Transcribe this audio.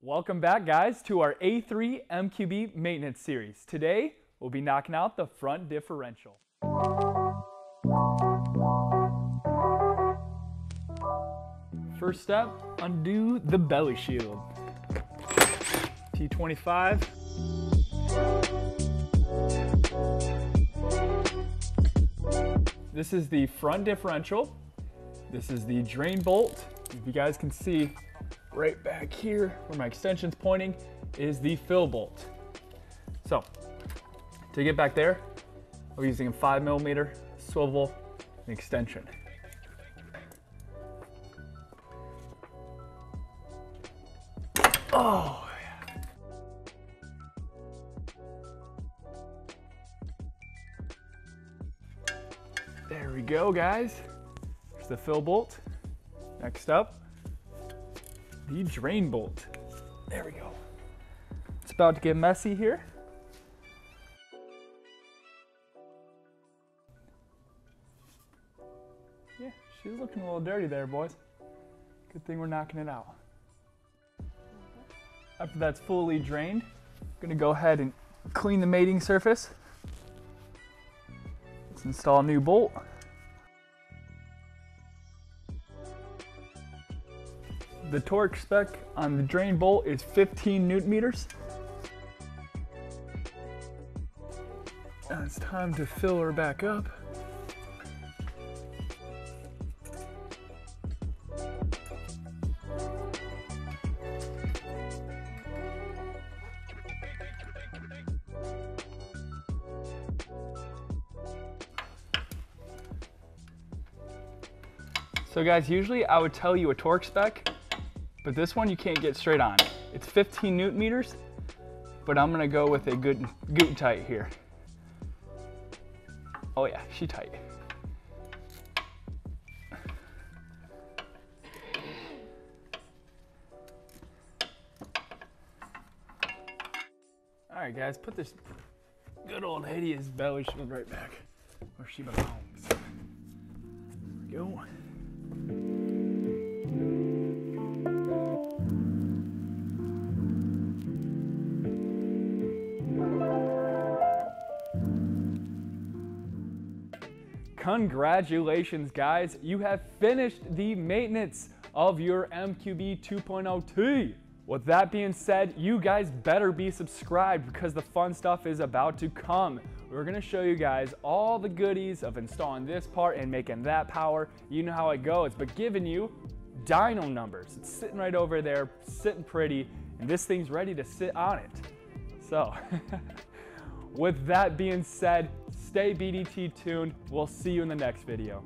Welcome back, guys, to our A3 MQB maintenance series. Today, we'll be knocking out the front differential. First step, undo the belly shield. T25. This is the front differential. This is the drain bolt. If you guys can see, right back here where my extension's pointing is the fill bolt. So to get back there, we're using a 5mm swivel and extension. Oh, yeah. There we go, guys. There's the fill bolt. Next up, the drain bolt. There we go. It's about to get messy here. Yeah, she's looking a little dirty there, boys. Good thing we're knocking it out. After that's fully drained, I'm gonna go ahead and clean the mating surface. Let's install a new bolt. The torque spec on the drain bolt is 15 Newton meters. Now it's time to fill her back up. So guys, usually I would tell you a torque spec, but this one you can't get straight on. It's 15 Newton meters, but I'm gonna go with a good tight here. Oh yeah, she tight. All right guys, put this good old hideous belly shield right back where she belongs. There we go. Congratulations, guys. You have finished the maintenance of your MQB 2.0T. With that being said, you guys better be subscribed because the fun stuff is about to come. We're gonna show you guys all the goodies of installing this part and making that power. You know how it goes, but giving you dyno numbers. It's sitting right over there, sitting pretty, and this thing's ready to sit on it. So, with that being said, stay BDT tuned. We'll see you in the next video.